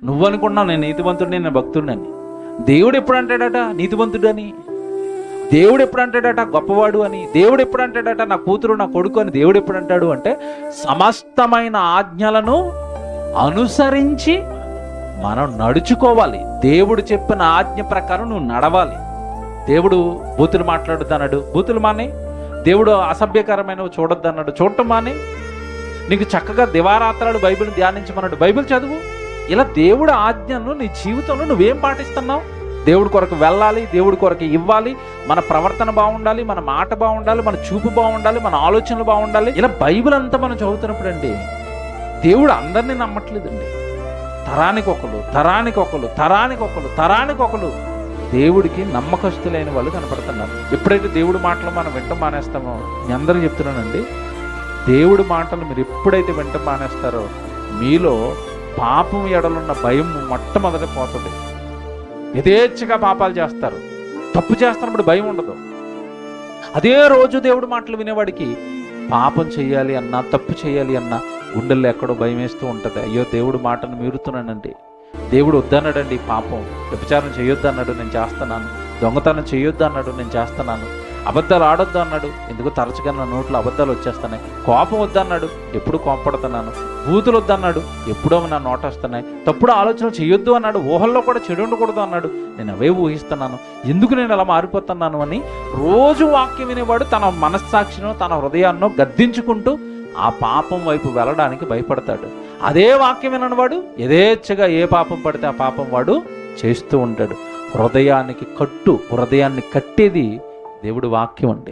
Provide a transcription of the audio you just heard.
నువ్వు అనుకున్నావు నేను నీతివంతుడిని, నేను భక్తుడిని. దేవుడు ఎప్పుడు అంటాడట నీతివంతుడు అని? దేవుడు ఎప్పుడు అంటాడట గొప్పవాడు అని? దేవుడు ఎప్పుడు అంటాడట నా కూతురు నా కొడుకు అని? దేవుడు ఎప్పుడు అంటాడు అంటే సమస్తమైన ఆజ్ఞలను అనుసరించి మనం నడుచుకోవాలి. దేవుడు చెప్పిన ఆజ్ఞ ప్రకారం నువ్వు నడవాలి. దేవుడు బూతులు మాట్లాడొద్దు అన్నాడు, బూతులు మానే. దేవుడు అసభ్యకరమైనవి చూడొద్దు అన్నాడు, చూడటం మానే. నీకు చక్కగా దివారాత్రాలు బైబిల్ని ధ్యానించమన్నాడు, బైబిల్ చదువు. ఇలా దేవుడు ఆజ్ఞను నీ జీవితంలో నువ్వేం పాటిస్తున్నావు? దేవుడి కొరకు వెళ్ళాలి, దేవుడి కొరకు ఇవ్వాలి, మన ప్రవర్తన బాగుండాలి, మన మాట బాగుండాలి, మన చూపు బాగుండాలి, మన ఆలోచనలు బాగుండాలి. ఇలా బైబిల్ అంతా మనం చదువుతున్నప్పుడు అండి దేవుడు అందరినీ నమ్మట్లేదండి. తరానికొకరు దేవుడికి నమ్మకస్తులైన వాళ్ళు కనపడుతున్నారు. ఎప్పుడైతే దేవుడి మాటలు మనం వింటం మానేస్తామో, మీ అందరూ చెప్తున్నానండి, దేవుడి మాటలు మీరు ఎప్పుడైతే వింటం మానేస్తారో మీలో పాపం ఎడలున్న భయం మొట్టమొదట పోతుంది. యథేచ్ఛగా పాపాలు చేస్తారు, తప్పు చేస్తున్నప్పుడు భయం ఉండదు. అదే రోజు దేవుడి మాటలు వినేవాడికి పాపం చేయాలి అన్నా, తప్పు చేయాలి అన్నా గుండెల్లో ఎక్కడో భయం వేస్తూ ఉంటుంది. అయ్యో దేవుడి మాటను మీరుతున్నానండి, దేవుడు వద్దన్నాడండి, పాపం వ్యభిచారం చేయొద్దు అన్నాడు, నేను చేస్తున్నాను. దొంగతనం చేయొద్దు అన్నాడు, నేను చేస్తున్నాను. అబద్ధాలు ఆడొద్దు అన్నాడు, ఎందుకు తరచుగా నా నోట్లో అబద్ధాలు వచ్చేస్తున్నాయి. కోపం వద్దన్నాడు, ఎప్పుడు కోపపడుతున్నాను. బూతులు వద్దన్నాడు, ఎప్పుడో నా నోట వస్తున్నాయి. తప్పుడు ఆలోచనలు చేయొద్దు అన్నాడు, ఊహల్లో కూడా చెడు ఉండకూడదు అన్నాడు, నేను అవే ఊహిస్తున్నాను. ఎందుకు నేను అలా మారిపోతున్నాను అని రోజు వాక్యం వినేవాడు తన మనస్సాక్షినో తన హృదయాన్నో గద్దించుకుంటూ ఆ పాపం వైపు వెళ్ళడానికి భయపడతాడు. అదే వాక్యం వినవాడు యథేచ్ఛగా ఏ పాపం పడితే ఆ పాపం వాడు చేస్తూ ఉంటాడు. హృదయాన్ని కట్టేది దేవుడి వాక్యం అండి.